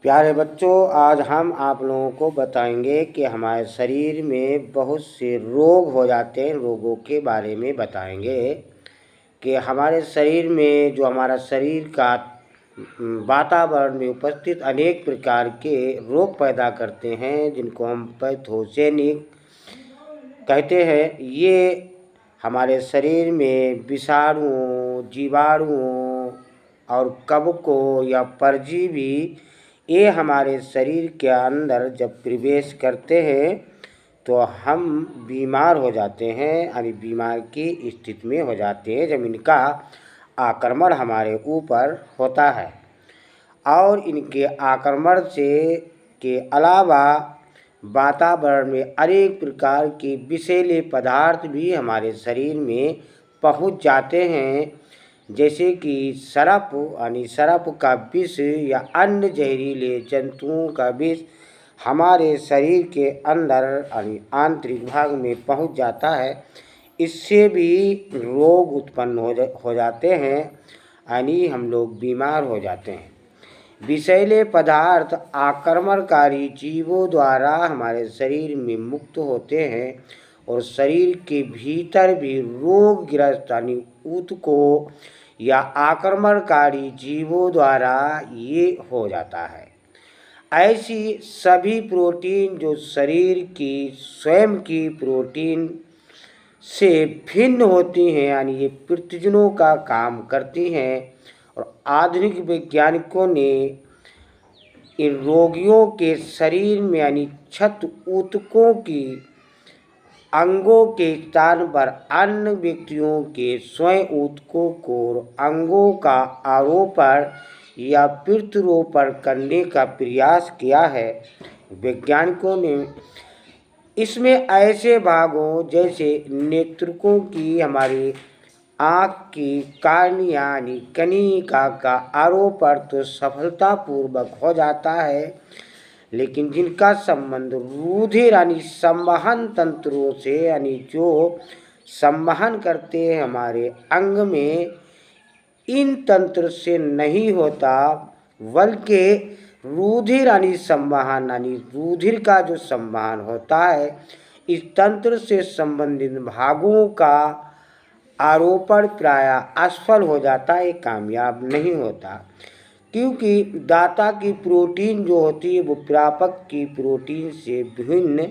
प्यारे बच्चों, आज हम आप लोगों को बताएंगे कि हमारे शरीर में बहुत से रोग हो जाते हैं। रोगों के बारे में बताएंगे कि हमारे शरीर में जो हमारा शरीर का वातावरण में उपस्थित अनेक प्रकार के रोग पैदा करते हैं, जिनको हम पैथोजेनिक कहते हैं। ये हमारे शरीर में विषाणुओं, जीवाणुओं और कवकों या परजीवी, ये हमारे शरीर के अंदर जब प्रवेश करते हैं तो हम बीमार हो जाते हैं, यानी बीमार की स्थिति में हो जाते हैं जब इनका आक्रमण हमारे ऊपर होता है। और इनके आक्रमण से के अलावा वातावरण में अनेक प्रकार के विषैले पदार्थ भी हमारे शरीर में पहुंच जाते हैं, जैसे कि सर्प यानी सर्प का विष या अन्य जहरीले जंतुओं का विष हमारे शरीर के अंदर यानी आंतरिक भाग में पहुंच जाता है। इससे भी रोग उत्पन्न हो जाते हैं, यानी हम लोग बीमार हो जाते हैं। विषैले पदार्थ आक्रमणकारी जीवों द्वारा हमारे शरीर में मुक्त होते हैं और शरीर के भीतर भी रोगग्रस्त यानी ऊतकों या आक्रमणकारी जीवों द्वारा ये हो जाता है। ऐसी सभी प्रोटीन जो शरीर की स्वयं की प्रोटीन से भिन्न होती हैं, यानी ये प्रतिजनों का काम करती हैं। और आधुनिक वैज्ञानिकों ने इन रोगियों के शरीर में यानी क्षत ऊतकों की अंगों के स्थान पर अन्य व्यक्तियों के स्वयं ऊतकों को अंगों का आरोपण या प्रत्यारोपण करने का प्रयास किया है। वैज्ञानिकों ने इसमें ऐसे भागों जैसे नेत्रों की, हमारी आँख की कार्निया यानी कनिका का आरोपण तो सफलतापूर्वक हो जाता है, लेकिन जिनका संबंध रुधिर यानी संवहन तंत्रों से, यानी जो संवहन करते हैं हमारे अंग में, इन तंत्र से नहीं होता, बल्कि रुधिर यानी संवहन यानी रुधिर का जो संवहन होता है, इस तंत्र से संबंधित भागों का आरोपण प्रायः असफल हो जाता है, कामयाब नहीं होता, क्योंकि दाता की प्रोटीन जो होती है वो प्रापक की प्रोटीन से भिन्न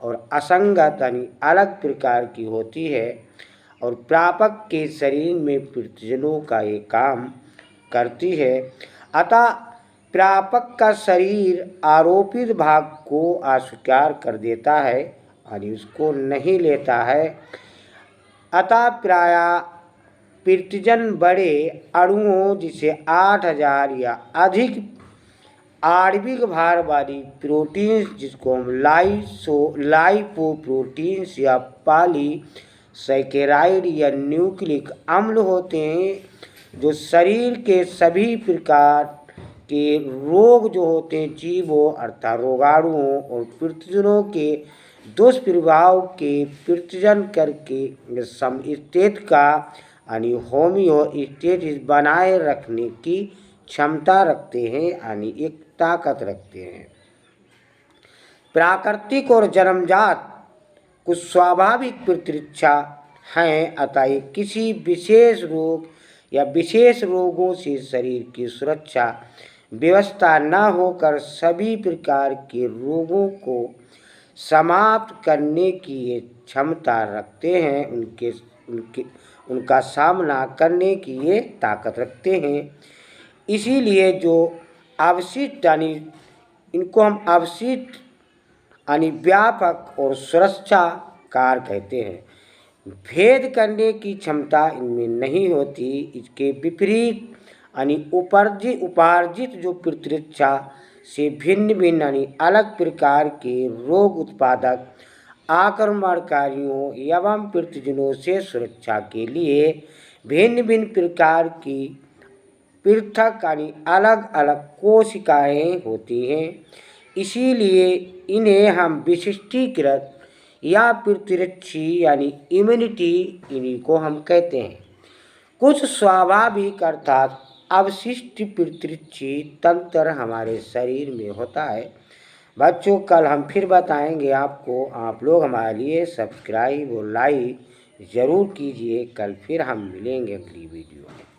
और असंगत यानी अलग प्रकार की होती है। और प्रापक के शरीर में प्रयोजनों का ये काम करती है। अतः प्रापक का शरीर आरोपित भाग को अस्वीकार कर देता है और उसको नहीं लेता है। अतः प्रायः प्रतिजन बड़े अणुओं जिसे 8000 या अधिक आणविक भार वाली प्रोटीन्स, जिसको हम लाइपोप्रोटीन्स या पॉलीसैकेराइड या न्यूक्लिक अम्ल होते हैं, जो शरीर के सभी प्रकार के रोग जो होते हैं, जीवों अर्थात रोगाणुओं और प्रतिजनों के दुष्प्रभाव के प्रतिजन करके समस्थित का यानी होमियोस्टेसिस बनाए रखने की क्षमता रखते हैं, यानी एक ताकत रखते हैं। प्राकृतिक और जन्मजात कुछ स्वाभाविक प्रतिरक्षा हैं, अतः ये किसी विशेष रोग या विशेष रोगों से शरीर की सुरक्षा व्यवस्था न होकर सभी प्रकार के रोगों को समाप्त करने की ये क्षमता रखते हैं, उनका सामना करने की ये ताकत रखते हैं। इसीलिए जो अवशिष्ट यानी इनको हम अवशिष्ट यानी व्यापक और सुरक्षा कार कहते हैं, भेद करने की क्षमता इनमें नहीं होती। इसके विपरीत यानी उपार्जित जो प्रतिरक्षा से भिन्न भिन्न यानी अलग प्रकार के रोग उत्पादक आक्रमणकारियों एवं प्रतिजनों से सुरक्षा के लिए भिन्न भिन्न प्रकार की पृथक यानी अलग अलग कोशिकाएं होती हैं। इसीलिए इन्हें हम विशिष्टीकृत या प्रतिरक्षी यानी इम्यूनिटी, इन्हीं को हम कहते हैं। कुछ स्वाभाविक अर्थात अवशिष्ट पितृक्षी तंत्र हमारे शरीर में होता है। बच्चों कल हम फिर बताएंगे आपको। आप लोग हमारे लिए सब्सक्राइब और लाइक ज़रूर कीजिए। कल फिर हम मिलेंगे अगली वीडियो में।